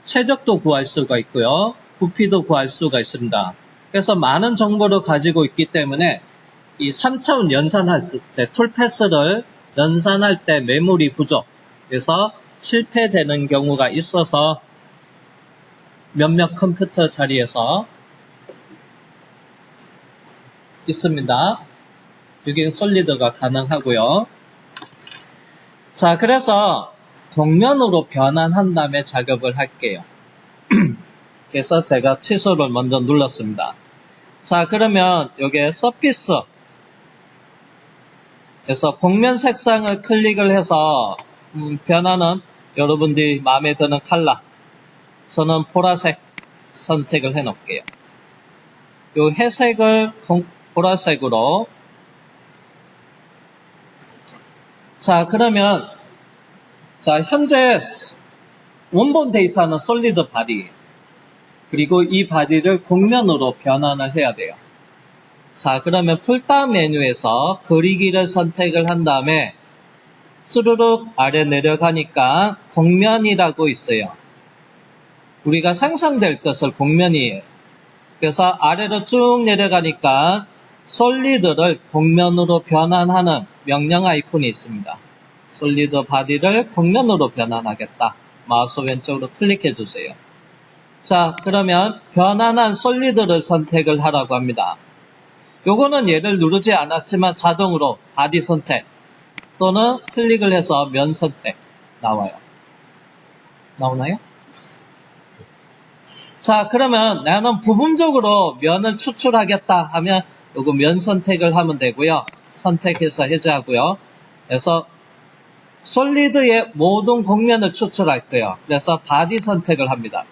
최적도 구할 수가 있고요. 부피도 구할 수가 있습니다. 그래서 많은 정보를 가지고 있기 때문에 이 3차원 연산할 때 툴패스를 연산할 때 메모리 부족 그래서 실패되는 경우가 있어서 몇몇 컴퓨터 자리에서 있습니다. 이게 솔리드가 가능하고요. 자, 그래서 곡면으로 변환한 다음에 작업을 할게요. 그래서 제가 취소를 먼저 눌렀습니다. 자, 그러면 여기에 서피스 그래서 곡면 색상을 클릭을 해서 변화는 여러분들이 마음에 드는 컬러 저는 보라색 선택을 해 놓을게요. 이 회색을 보라색으로 자, 그러면 자, 현재 원본 데이터는 솔리드 바디 그리고 이 바디를 곡면으로 변환을 해야 돼요. 자, 그러면 풀다운 메뉴에서 그리기를 선택을 한 다음에 쭈루룩 아래 내려가니까 곡면이라고 있어요. 우리가 상상될 것을 곡면이에요. 그래서 아래로 쭉 내려가니까 솔리드를 곡면으로 변환하는 명령 아이콘이 있습니다. 솔리드 바디를 곡면으로 변환하겠다. 마우스 왼쪽으로 클릭해 주세요. 자, 그러면 변환한 솔리드를 선택을 하라고 합니다. 요거는 얘를 누르지 않았지만 자동으로 바디 선택 또는 클릭을 해서 면 선택 나와요. 나오나요? 자, 그러면 나는 부분적으로 면을 추출하겠다 하면 요거 면 선택을 하면 되고요. 선택해서 해제하고요. 그래서 솔리드의 모든 곡면을 추출할 거예요. 그래서 바디 선택을 합니다.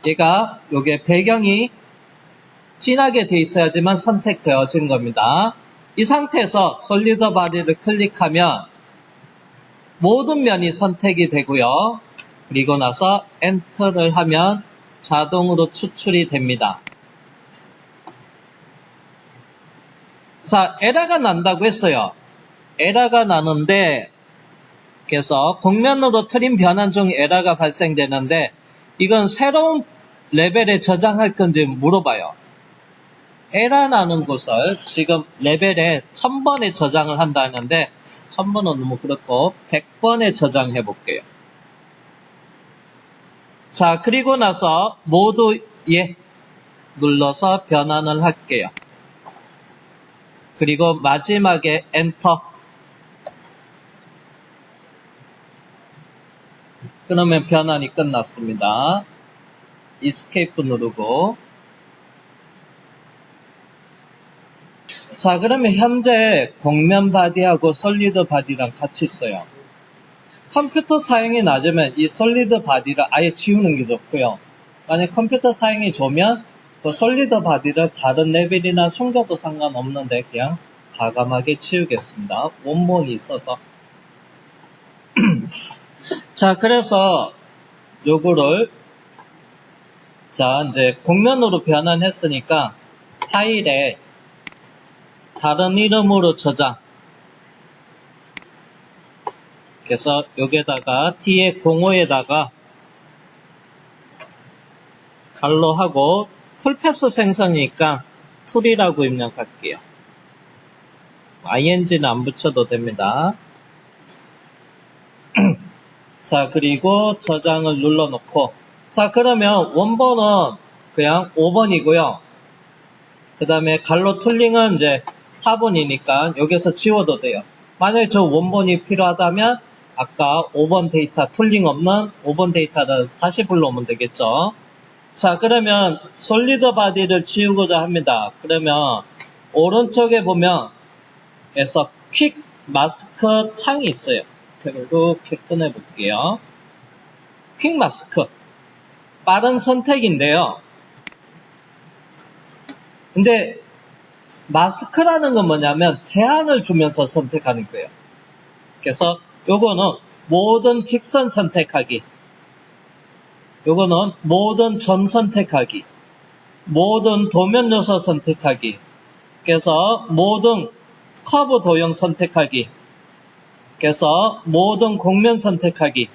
얘가 요게 배경이 진하게 돼 있어야지만 선택되어진 겁니다. 이 상태에서 솔리드 바디를 클릭하면 모든 면이 선택이 되고요. 그리고 나서 엔터를 하면 자동으로 추출이 됩니다. 자, 에러가 난다고 했어요. 에러가 나는데 그래서 곡면으로 트림 변환 중 에러가 발생되는데 이건 새로운 레벨에 저장할 건지 물어봐요. 에러 나는 곳을 지금 레벨에 1000번에 저장을 한다는데 1000번은 너무 그렇고 100번에 저장해 볼게요. 자, 그리고 나서 모두 예 눌러서 변환을 할게요. 그리고 마지막에 엔터. 그러면 변환이 끝났습니다. 이스케이프 누르고. 자, 그러면 현재 곡면 바디하고 솔리드 바디랑 같이 써요. 컴퓨터 사용이 낮으면 이 솔리드 바디를 아예 지우는 게 좋고요. 만약 컴퓨터 사용이 좋으면 그 솔리드 바디를 다른 레벨이나 숨겨도 상관없는데 그냥 과감하게 지우겠습니다. 원본이 있어서. 자, 그래서 요거를 자, 이제 곡면으로 변환했으니까 파일에 다른 이름으로 저장. 그래서 여기에다가 뒤에 05에다가 갈로하고 툴패스 생성이니까 툴이라고 입력할게요. ing는 안 붙여도 됩니다. 자, 그리고 저장을 눌러놓고 자, 그러면 원본은 그냥 5번이고요. 그 다음에 갈로 툴링은 이제 4번이니까 여기서 지워도 돼요. 만약에 저 원본이 필요하다면 아까 5번 데이터 툴링 없는 5번 데이터를 다시 불러오면 되겠죠. 자, 그러면 솔리드 바디를 지우고자 합니다. 그러면 오른쪽에 보면 에서 퀵 마스크 창이 있어요. 이렇게 꺼내 볼게요. 퀵 마스크 빠른 선택인데요. 근데 마스크라는 건 뭐냐면 제한을 주면서 선택하는 거예요. 그래서 요거는 모든 직선 선택하기, 요거는 모든 점 선택하기, 모든 도면 요소 선택하기, 그래서 모든 커브 도형 선택하기, 그래서 모든 곡면 선택하기,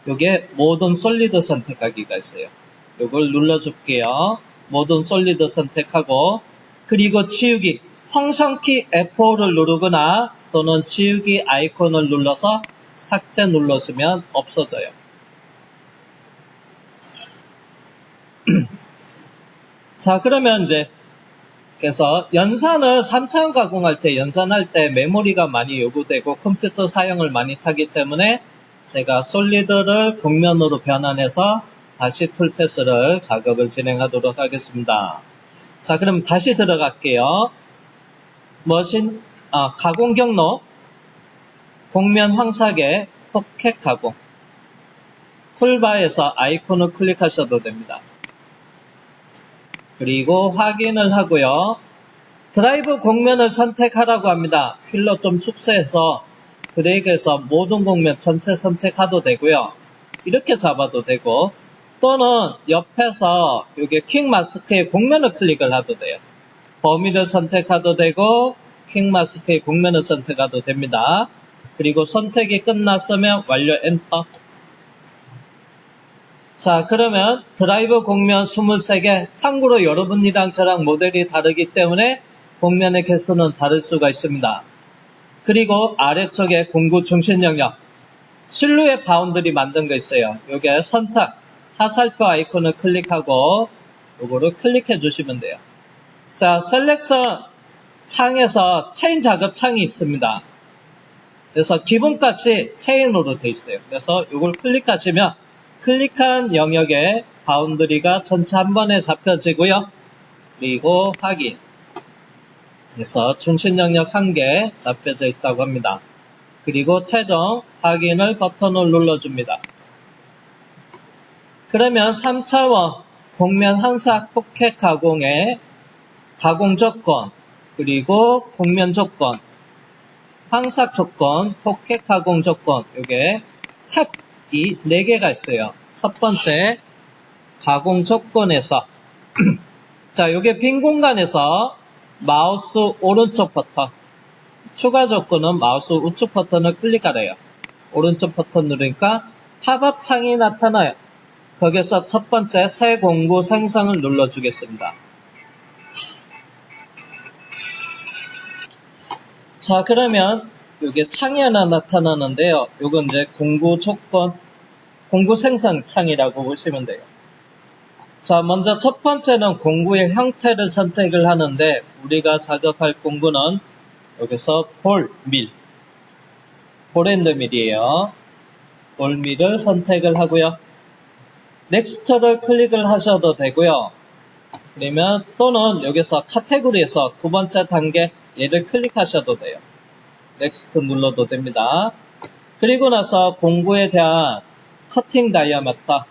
요게 모든 솔리드 선택하기가 있어요. 요걸 눌러줄게요. 모든 솔리드 선택하고, 그리고 지우기, 펑션키 F5를 누르거나 또는 지우기 아이콘을 눌러서 삭제 눌러주면 없어져요. 자, 그러면 이제 그래서 연산을 3차원 가공할 때 연산할 때 메모리가 많이 요구되고 컴퓨터 사용을 많이 하기 때문에 제가 솔리드를 곡면으로 변환해서 다시 툴패스를 작업을 진행하도록 하겠습니다. 자, 그럼 다시 들어갈게요. 가공 경로, 곡면 황사계, 포켓 가공. 툴바에서 아이콘을 클릭하셔도 됩니다. 그리고 확인을 하고요. 드라이브 곡면을 선택하라고 합니다. 휠로 좀 축소해서 드래그해서 모든 곡면 전체 선택해도 되고요. 이렇게 잡아도 되고 또는 옆에서 여기 퀵 마스크의 곡면을 클릭을 해도 돼요. 범위를 선택해도 되고 퀵마스크의 국면을 선택해도 됩니다. 그리고 선택이 끝났으면 완료 엔터. 자, 그러면 드라이브 곡면 23개. 참고로 여러분이랑 저랑 모델이 다르기 때문에 곡면의 개수는 다를 수가 있습니다. 그리고 아래쪽에 공구 중심 영역, 실루엣 바운드리 만든 거 있어요. 요게 선택, 화살표 아이콘을 클릭하고 요거를 클릭해 주시면 돼요. 자, 셀렉션 창에서 체인 작업 창이 있습니다. 그래서 기본값이 체인으로 돼 있어요. 그래서 요걸 클릭하시면 클릭한 영역에 바운드리가 전체 한 번에 잡혀지고요. 그리고 확인. 그래서 중심 영역 1개 잡혀져 있다고 합니다. 그리고 최종 확인을 버튼을 눌러줍니다. 그러면 3차원 곡면 한삭 포켓 가공의 가공 조건, 그리고 곡면 조건, 황삭 조건, 포켓 가공 조건, 요게 탭이 4개가 있어요. 첫 번째, 가공 조건에서 자, 요게 빈 공간에서 마우스 오른쪽 버튼, 추가 조건은 마우스 우측 버튼을 클릭하래요. 오른쪽 버튼 누르니까 팝업 창이 나타나요. 거기서 첫 번째 새 공구 생성을 눌러주겠습니다. 자, 그러면 여기 창이 하나 나타나는데요. 요건 이제 공구 조건, 공구 생성 창이라고 보시면 돼요. 자, 먼저 첫 번째는 공구의 형태를 선택을 하는데 우리가 작업할 공구는 여기서 볼, 밀, 볼앤드 밀이에요. 볼, 밀을 선택을 하고요. 넥스트를 클릭을 하셔도 되고요. 그러면 또는 여기서 카테고리에서 두 번째 단계 얘를 클릭하셔도 돼요. 넥스트 눌러도 됩니다. 그리고 나서 공구에 대한 커팅 다이아메터.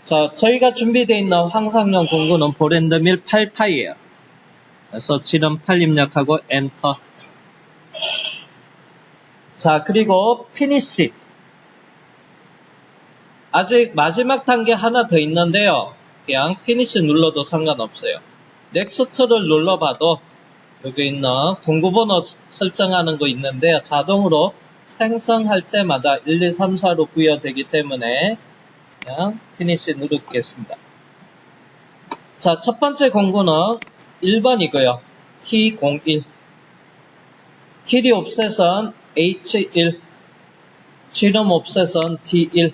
자, 저희가 준비되어 있는 황상용 공구는 볼앤드밀 8파이에요. 그래서 지름 8 입력하고 엔터. 자, 그리고 피니시. 아직 마지막 단계 하나 더 있는데요. 그냥 피니시 눌러도 상관없어요. 넥스트를 눌러봐도 여기 있는 공구번호 설정하는 거 있는데요. 자동으로 생성할 때마다 1, 2, 3, 4로 부여되기 때문에 그냥 피니시 누르겠습니다. 자, 첫 번째 공구는 1번이고요. T01. 길이 옵셋은 H1. 지름 옵셋은 D1.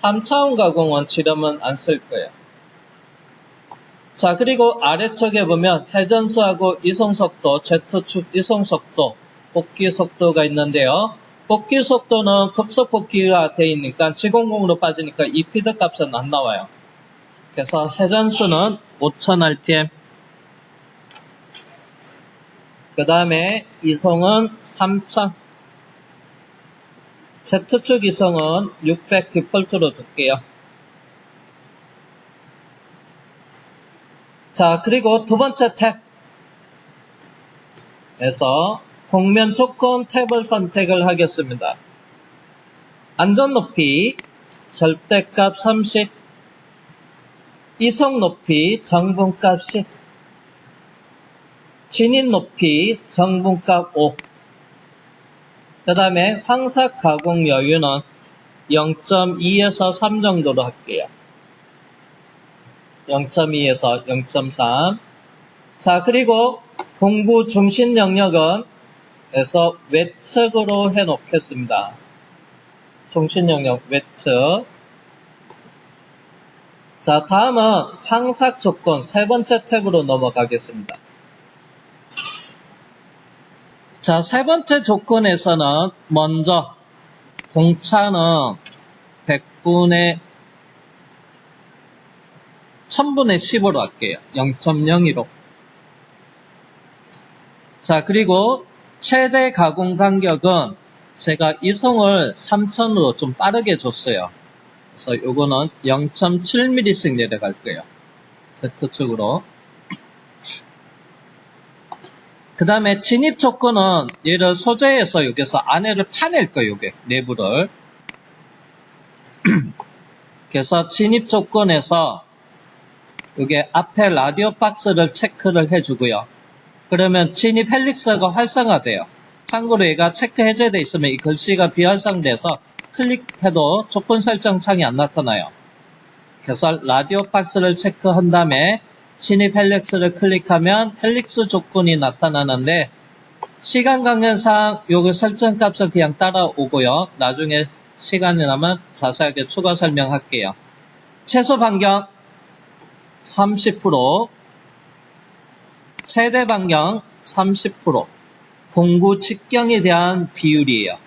3차원 가공은 지름은 안 쓸 거예요. 자, 그리고 아래쪽에 보면 회전수하고 이송속도, Z축 이송속도, 복귀 속도가 있는데요. 복귀 속도는 급속 복귀가 되어 있으니까 지공공으로 빠지니까 이 피드 값은 안 나와요. 그래서 회전수는 5000rpm. 그 다음에 이송은 3000. Z축 이송은 600 디폴트로 둘게요. 자, 그리고 두 번째 탭에서 곡면 조건 탭을 선택을 하겠습니다. 안전 높이, 절대값 30, 이송 높이, 정분값 10, 진입 높이, 정분값 5. 그 다음에 황삭 가공 여유는 0.2에서 3 정도로 할게요. 0.2에서 0.3. 자, 그리고 공구 중심 영역은 에서 외측으로 해 놓겠습니다. 중심 영역 외측. 자, 다음은 황삭 조건 세 번째 탭으로 넘어가겠습니다. 자, 세 번째 조건에서는 먼저 공차는 100분의 1000분의 10으로 할게요. 0.02로. 자, 그리고 최대 가공 간격은 제가 이송을 3000으로 좀 빠르게 줬어요. 그래서 요거는 0.7mm씩 내려갈 거예요. Z축으로. 그 다음에 진입 조건은 얘를 소재에서 여기서 안에를 파낼 거예요. 요게 내부를. 그래서 진입 조건에서 이게 앞에 라디오 박스를 체크를 해주고요. 그러면 진입 헬릭스가 활성화돼요. 참고로 얘가 체크 해제돼 있으면 이 글씨가 비활성돼서 클릭해도 조건 설정 창이 안 나타나요. 그래서 라디오 박스를 체크한 다음에 진입 헬릭스를 클릭하면 헬릭스 조건이 나타나는데 시간 관계상 요거 설정 값을 그냥 따라오고요. 나중에 시간이 나면 자세하게 추가 설명할게요. 최소 반경 30%, 최대 반경 30%, 공구 직경에 대한 비율이에요.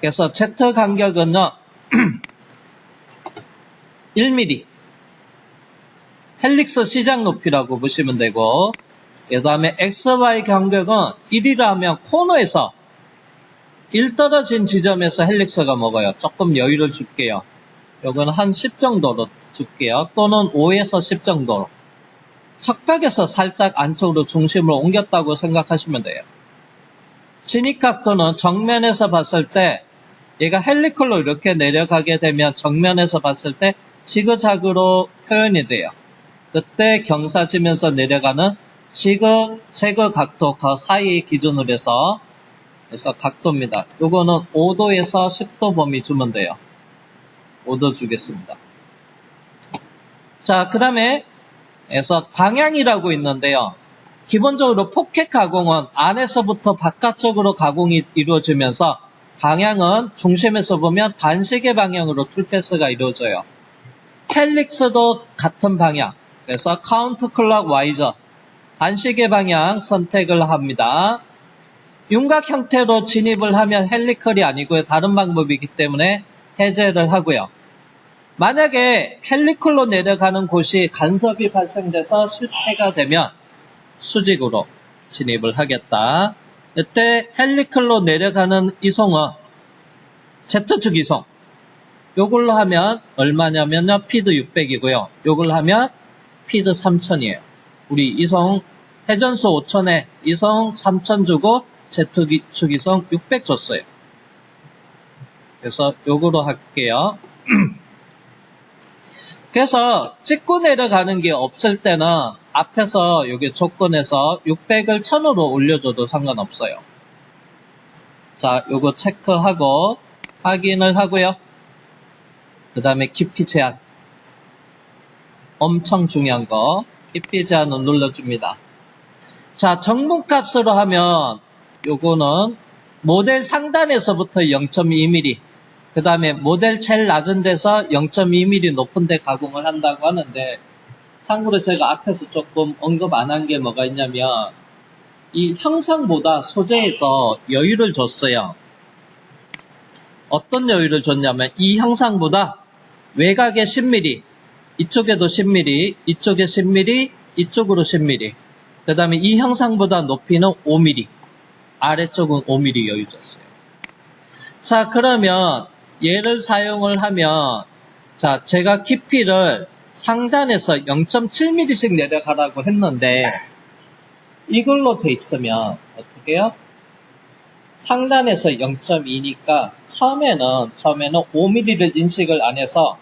그래서 Z 간격은요, 1mm, 헬릭스 시작 높이라고 보시면 되고, 그 다음에 XY 간격은 1이라면 코너에서 1 떨어진 지점에서 헬릭스가 먹어요. 조금 여유를 줄게요. 요건 한 10 정도로 줄게요. 또는 5에서 10 정도로. 척벽에서 살짝 안쪽으로 중심을 옮겼다고 생각하시면 돼요. 진입각도는 정면에서 봤을 때 얘가 헬리컬로 이렇게 내려가게 되면 정면에서 봤을 때 지그자그로 표현이 돼요. 그때 경사지면서 내려가는 제거 각도 그 사이 기준으로 해서 그래서 각도입니다. 요거는 5도에서 10도 범위 주면 돼요. 5도 주겠습니다. 자, 그 다음에 그래서 방향이라고 있는데요. 기본적으로 포켓 가공은 안에서부터 바깥쪽으로 가공이 이루어지면서 방향은 중심에서 보면 반시계 방향으로 툴패스가 이루어져요. 헬릭스도 같은 방향. 그래서 카운트 클럭 와이저 반시계 방향 선택을 합니다. 윤곽 형태로 진입을 하면 헬리컬이 아니고요. 다른 방법이기 때문에 해제를 하고요. 만약에 헬리컬로 내려가는 곳이 간섭이 발생돼서 실패가 되면 수직으로 진입을 하겠다. 이때 헬리컬로 내려가는 이송은 Z축 이송. 요걸로 하면 얼마냐면요. 피드 600이고요. 요걸로 하면 피드 3000이에요. 우리 이송 회전수 5000에 이송 3000 주고 Z축 이송 600 줬어요. 그래서 요거로 할게요. 그래서 찍고 내려가는 게 없을 때는 앞에서 여기 조건에서 600을 1000으로 올려줘도 상관없어요. 자, 요거 체크하고 확인을 하고요. 그 다음에 깊이 제한. 엄청 중요한 거. 깊이 제한을 눌러줍니다. 자, 정분값으로 하면 요거는 모델 상단에서부터 0.2mm, 그 다음에 모델 제일 낮은 데서 0.2mm 높은 데 가공을 한다고 하는데, 참고로 제가 앞에서 조금 언급 안 한 게 뭐가 있냐면, 이 형상보다 소재에서 여유를 줬어요. 어떤 여유를 줬냐면, 이 형상보다 외곽에 10mm, 이쪽에도 10mm, 이쪽에 10mm, 이쪽으로 10mm, 그 다음에 이 형상보다 높이는 5mm, 아래쪽은 5mm 여유 줬어요. 자, 그러면 얘를 사용을 하면, 자, 제가 깊이를 상단에서 0.7mm씩 내려가라고 했는데, 이걸로 돼 있으면 어떻게 해요? 상단에서 0.2니까 처음에는 5mm를 인식을 안 해서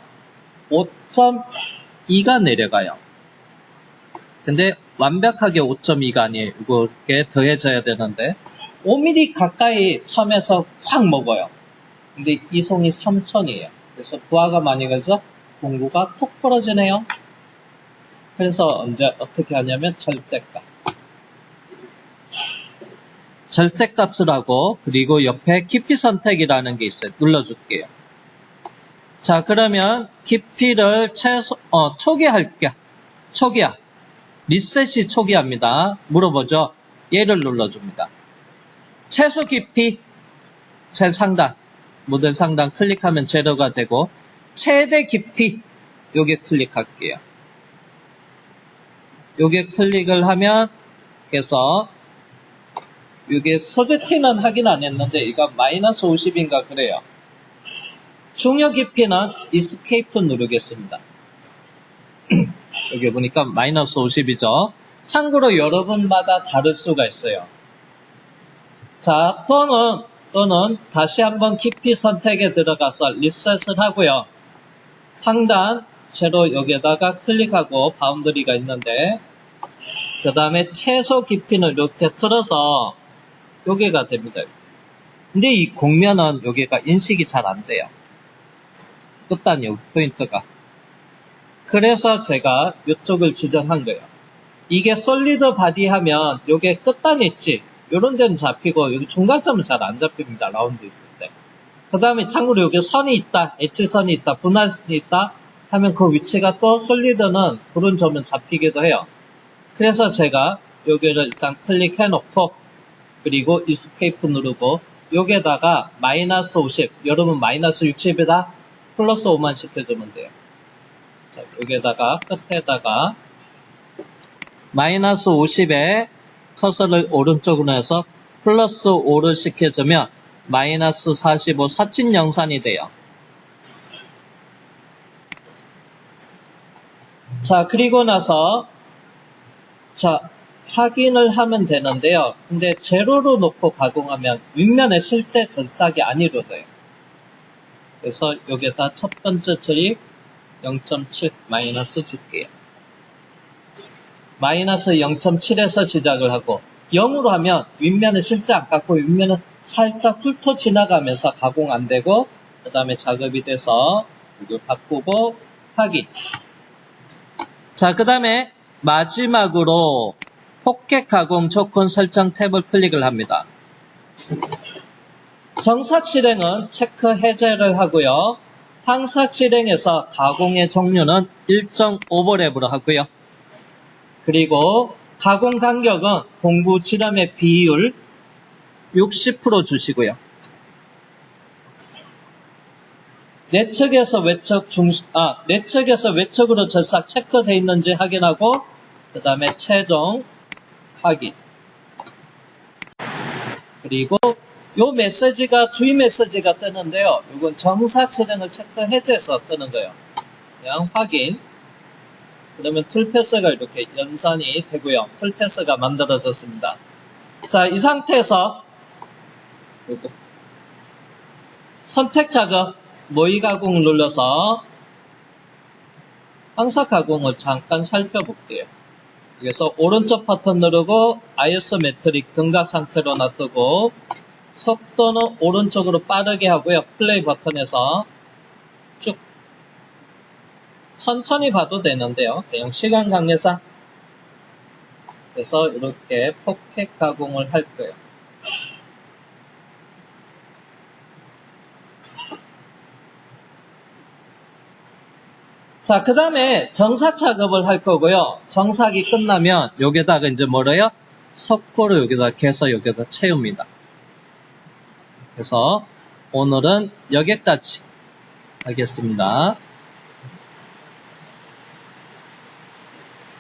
5.2가 내려가요. 근데 완벽하게 5.2가 아니에요. 이게 더해져야 되는데 5mm 가까이 처음에서 확 먹어요. 근데 이송이 3000이에요. 그래서 부하가 많이 가서 공구가 툭 벌어지네요. 그래서 언제 어떻게 하냐면 절대값. 절대값을 하고 그리고 옆에 깊이 선택이라는 게 있어요. 눌러줄게요. 자, 그러면 깊이를 초기화할게요. 초기화. 리셋이 초기화입니다. 물어보죠. 얘를 눌러줍니다. 최소 깊이, 제일 상단, 모델 상단 클릭하면 제로가 되고, 최대 깊이, 요게 클릭할게요. 요게 클릭을 하면, 그래서, 요게 소재티는 확인 안 했는데, 이거 마이너스 50인가 그래요. 중요 깊이는 이스케이프 누르겠습니다. 여기 보니까 마이너스 50이죠. 참고로 여러분마다 다를 수가 있어요. 자, 또는 다시 한번 깊이 선택에 들어가서 리셋을 하고요. 상단 채로 여기에다가 클릭하고 바운더리가 있는데, 그 다음에 최소 깊이는 이렇게 틀어서 여기가 됩니다. 근데 이 곡면은 여기가 인식이 잘 안 돼요. 끝단이요, 포인트가. 그래서 제가 이쪽을 지정한 거예요. 이게 솔리드 바디 하면 여기 끝단 있지, 요런 데는 잡히고 여기 중간점은 잘 안 잡힙니다. 라운드 있을 때. 그 다음에 참고로 여기 선이 있다, 엣지선이 있다, 분할선이 있다 하면 그 위치가 또 솔리드는 그런 점은 잡히기도 해요. 그래서 제가 여기를 일단 클릭해 놓고, 그리고 이스케이프 누르고, 여기에다가 마이너스 50, 여러분 마이너스 60이다 플러스 5만 시켜주면 돼요. 자, 여기에다가 끝에다가 마이너스 50에 커서를 오른쪽으로 해서 플러스 5를 시켜주면 마이너스 45 사진 영산이 돼요. 자, 그리고 나서 자, 확인을 하면 되는데요. 근데 제로로 놓고 가공하면 윗면에 실제 절삭이 안 이루어져요. 그래서 여기에다 첫 번째 처리 0.7 마이너스 줄게요. 마이너스 0.7에서 시작을 하고 0으로 하면 윗면은 실제 안 깎고 윗면은 살짝 훑어 지나가면서 가공 안 되고, 그 다음에 작업이 돼서 이걸 바꾸고 확인. 자, 그 다음에 마지막으로 포켓 가공 조건 설정 탭을 클릭을 합니다. 정삭 실행은 체크 해제를 하고요. 항삭 실행에서 가공의 종류는 1.5버랩으로 하고요. 그리고 가공 간격은 공구 지름의 비율 60% 주시고요. 내측에서 외측으로 절삭 체크되어 있는지 확인하고, 그 다음에 최종 확인. 그리고 요 메시지가 주의 메시지가 뜨는데요. 이건 정삭 실행을 체크 해제해서 뜨는 거예요. 그냥 확인. 그러면 툴패스가 이렇게 연산이 되고요. 툴패스가 만들어졌습니다. 자, 이 상태에서 요거 선택 작업 모의 가공을 눌러서 항삭 가공을 잠깐 살펴볼게요. 그래서 오른쪽 버튼 누르고 아이소메트릭 등각 상태로 놔두고, 속도는 오른쪽으로 빠르게 하고요. 플레이 버튼에서 쭉 천천히 봐도 되는데요. 그냥 시간 관계상. 그래서 이렇게 포켓 가공을 할 거예요. 자, 그 다음에 정삭 작업을 할 거고요. 정삭이 끝나면 여기다가 이제 뭐래요? 석고를 여기다 개서 여기다 채웁니다. 그래서 오늘은 여기까지 하겠습니다.